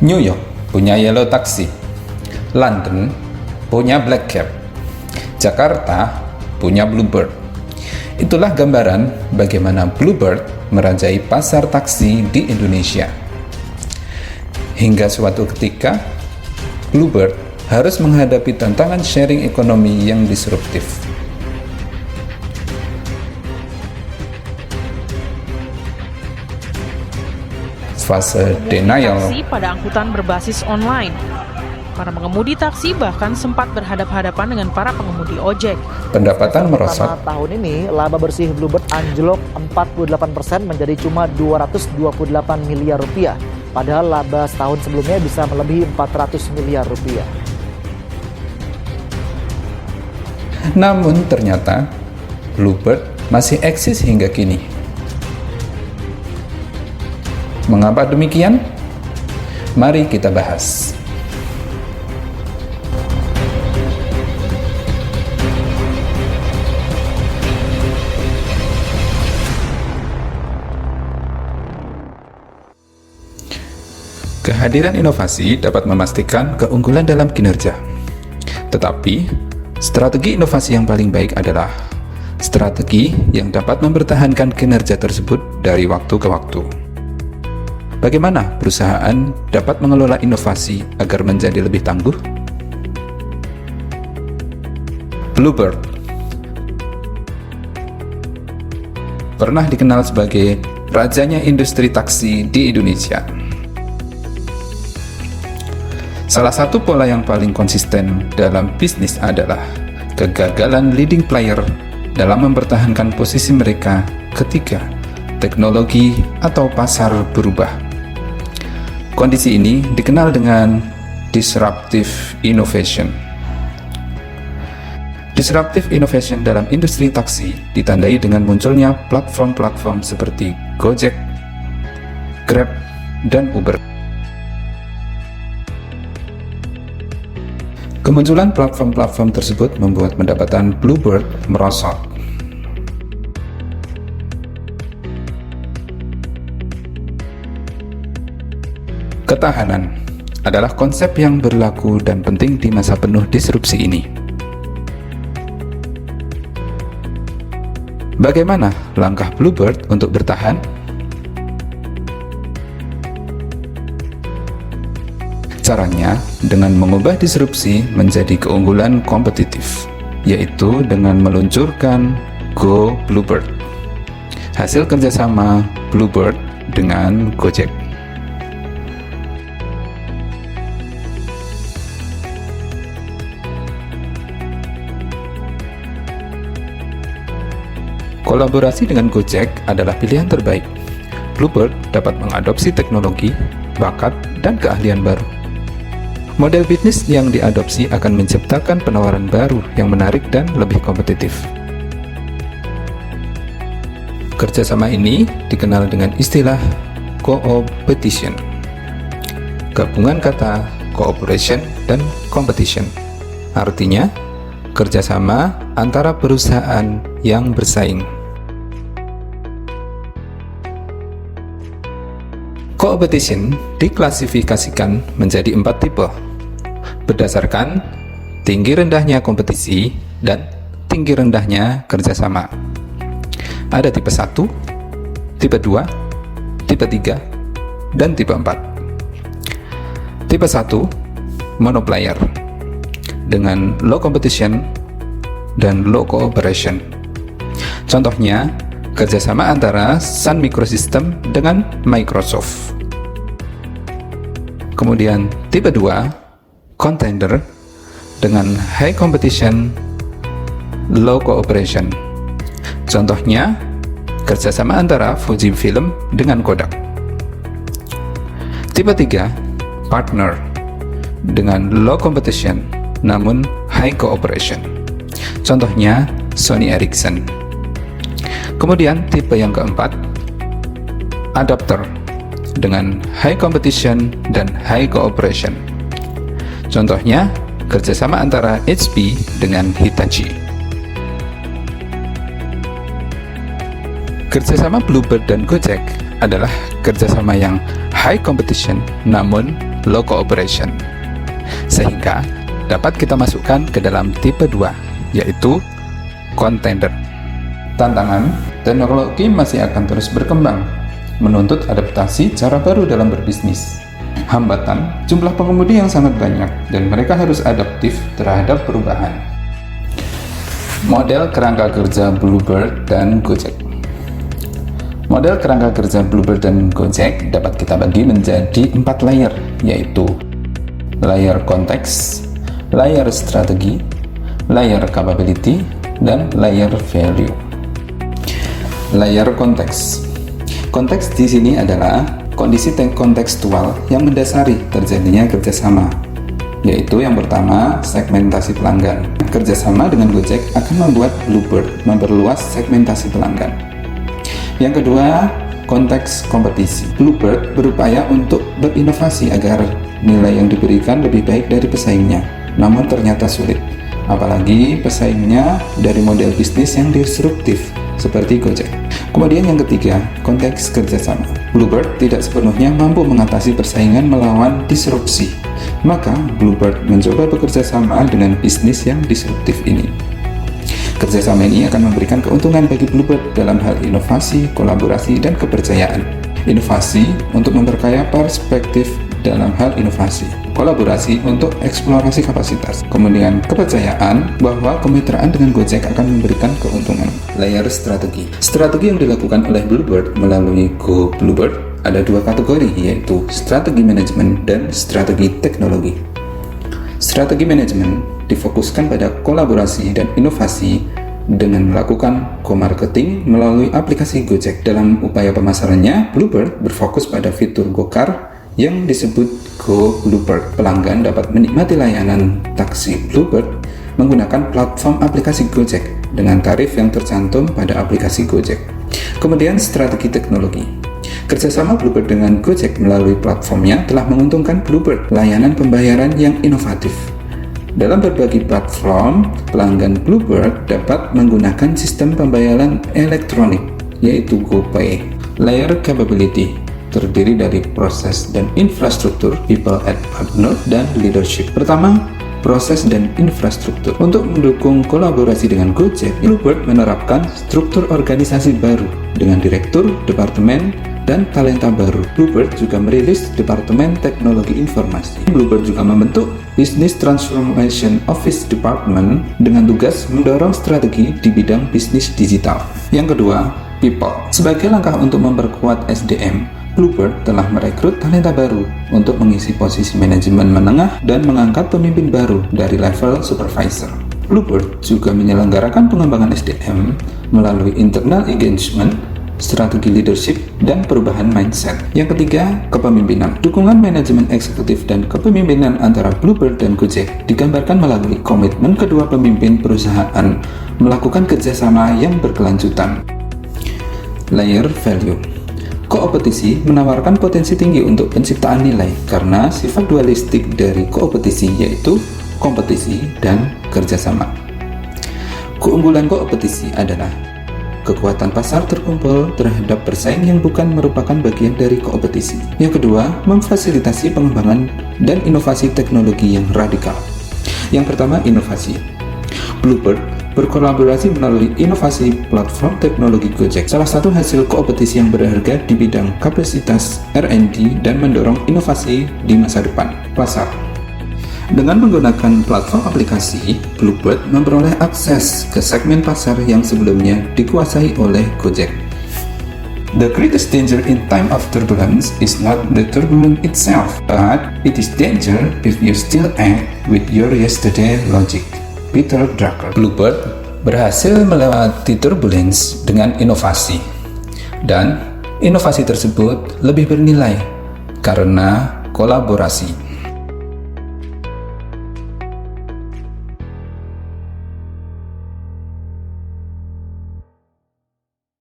New York punya Yellow Taxi, London punya Black Cab, Jakarta punya Bluebird. Itulah gambaran bagaimana Bluebird merajai pasar taksi di Indonesia. Hingga suatu ketika, Bluebird harus menghadapi tantangan sharing ekonomi yang disruptif. Fase denial. Taksi pada angkutan berbasis online. Para pengemudi taksi bahkan sempat berhadap-hadapan dengan para pengemudi ojek. Pendapatan merosot. Pertama tahun ini, laba bersih Bluebird anjlok 48% menjadi cuma 228 miliar rupiah. Padahal laba setahun sebelumnya bisa melebihi 400 miliar rupiah. Namun ternyata, Bluebird masih eksis hingga kini. Mengapa demikian? Mari kita bahas. Kehadiran inovasi dapat memastikan keunggulan dalam kinerja. Tetapi, strategi inovasi yang paling baik adalah strategi yang dapat mempertahankan kinerja tersebut dari waktu ke waktu. Bagaimana perusahaan dapat mengelola inovasi agar menjadi lebih tangguh? Bluebird pernah dikenal sebagai rajanya industri taksi di Indonesia. Salah satu pola yang paling konsisten dalam bisnis adalah kegagalan leading player dalam mempertahankan posisi mereka ketika teknologi atau pasar berubah. Kondisi ini dikenal dengan disruptive innovation. Disruptive innovation dalam industri taksi ditandai dengan munculnya platform-platform seperti Gojek, Grab, dan Uber. Kemunculan platform-platform tersebut membuat pendapatan Bluebird merosot. Ketahanan adalah konsep yang berlaku dan penting di masa penuh disrupsi ini. Bagaimana langkah Bluebird untuk bertahan? Caranya dengan mengubah disrupsi menjadi keunggulan kompetitif, yaitu dengan meluncurkan Go Bluebird, hasil kerjasama Bluebird dengan Gojek. Kolaborasi dengan Gojek adalah pilihan terbaik. Bluebird dapat mengadopsi teknologi, bakat, dan keahlian baru. Model bisnis yang diadopsi akan menciptakan penawaran baru yang menarik dan lebih kompetitif. Kerjasama ini dikenal dengan istilah co-opetition, gabungan kata cooperation dan competition. Artinya, kerjasama antara perusahaan yang bersaing. Co-opetition diklasifikasikan menjadi 4 tipe, berdasarkan tinggi rendahnya kompetisi dan tinggi rendahnya kerjasama. Ada tipe 1, tipe 2, tipe 3, dan tipe 4. Tipe 1, monoplayer, dengan low competition dan low cooperation. Contohnya, kerjasama antara Sun Microsystem dengan Microsoft. Kemudian tipe 2, contender, dengan high competition, low cooperation. Contohnya, kerjasama antara Fujifilm dengan Kodak. Tipe 3, partner, dengan low competition, namun high cooperation. Contohnya, Sony Ericsson. Kemudian tipe yang keempat, adapter, dengan high competition dan high cooperation. Contohnya, kerjasama antara HP dengan Hitachi. Kerjasama Bluebird dan Gojek adalah kerjasama yang high competition namun low cooperation, sehingga dapat kita masukkan ke dalam tipe 2, yaitu contender. Tantangan, teknologi masih akan terus berkembang, menuntut adaptasi cara baru dalam berbisnis. Hambatan, jumlah pengemudi yang sangat banyak dan mereka harus adaptif terhadap perubahan. Model kerangka kerja Bluebird dan Gojek. Model kerangka kerja Bluebird dan Gojek dapat kita bagi menjadi 4 layer, yaitu layer konteks, layer strategi, layer capability, dan layer value. Layer konteks. Konteks di sini adalah kondisi kontekstual yang mendasari terjadinya kerjasama, yaitu yang pertama, segmentasi pelanggan. Kerjasama dengan Gojek akan membuat Bluebird memperluas segmentasi pelanggan. Yang kedua, konteks kompetisi. Bluebird berupaya untuk berinovasi agar nilai yang diberikan lebih baik dari pesaingnya, namun ternyata sulit. Apalagi pesaingnya dari model bisnis yang disruptif seperti Gojek. Kemudian yang ketiga, konteks kerjasama. Bluebird tidak sepenuhnya mampu mengatasi persaingan melawan disrupsi. Maka Bluebird mencoba bekerja sama dengan bisnis yang disruptif ini. Kerjasama ini akan memberikan keuntungan bagi Bluebird dalam hal inovasi, kolaborasi, dan kepercayaan. Inovasi untuk memperkaya perspektif dalam hal inovasi. Kolaborasi untuk eksplorasi kapasitas. Kemudian kepercayaan bahwa kemitraan dengan Gojek akan memberikan keuntungan. Layer strategi. Strategi yang dilakukan oleh Bluebird melalui Go Bluebird ada 2 kategori, yaitu strategi manajemen dan strategi teknologi. Strategi manajemen difokuskan pada kolaborasi dan inovasi dengan melakukan co-marketing melalui aplikasi Gojek. Dalam upaya pemasarannya, Bluebird berfokus pada fitur Gokar yang disebut Go Bluebird. Pelanggan dapat menikmati layanan taksi Bluebird menggunakan platform aplikasi Gojek dengan tarif yang tercantum pada aplikasi Gojek. Kemudian strategi teknologi. Kerjasama Bluebird dengan Gojek melalui platformnya telah menguntungkan Bluebird, layanan pembayaran yang inovatif. Dalam berbagai platform, pelanggan Bluebird dapat menggunakan sistem pembayaran elektronik, yaitu GoPay. Layer capability terdiri dari proses dan infrastruktur, people and partner, dan leadership. Pertama, proses dan infrastruktur. Untuk mendukung kolaborasi dengan Gojek, Bluebird menerapkan struktur organisasi baru dengan direktur, departemen, dan talenta baru. Bluebird juga merilis Departemen Teknologi Informasi. Bluebird juga membentuk Business Transformation Office Department dengan tugas mendorong strategi di bidang bisnis digital. Yang kedua, people. Sebagai langkah untuk memperkuat SDM, Bluebird telah merekrut talenta baru untuk mengisi posisi manajemen menengah dan mengangkat pemimpin baru dari level supervisor. Bluebird juga menyelenggarakan pengembangan SDM melalui internal engagement, strategi leadership, dan perubahan mindset. Yang ketiga, kepemimpinan. Dukungan manajemen eksekutif dan kepemimpinan antara Bluebird dan Gojek digambarkan melalui komitmen kedua pemimpin perusahaan melakukan kerjasama yang berkelanjutan. Layer value. Kompetisi menawarkan potensi tinggi untuk penciptaan nilai karena sifat dualistik dari kompetisi, yaitu kompetisi dan kerjasama. Keunggulan kompetisi adalah kekuatan pasar terkumpul terhadap persaing yang bukan merupakan bagian dari kompetisi. Yang kedua, memfasilitasi pengembangan dan inovasi teknologi yang radikal. Yang pertama, inovasi. Bluebird berkolaborasi melalui inovasi platform teknologi Gojek. Salah satu hasil kompetisi yang berharga di bidang kapasitas R&D dan mendorong inovasi di masa depan. Pasar. Dengan menggunakan platform aplikasi, Bluebird memperoleh akses ke segmen pasar yang sebelumnya dikuasai oleh Gojek. The greatest danger in time of turbulence is not the turbulence itself, but it is danger if you still act with your yesterday logic. Peter Drucker. Bluebird berhasil melewati turbulence dengan inovasi, dan inovasi tersebut lebih bernilai karena kolaborasi.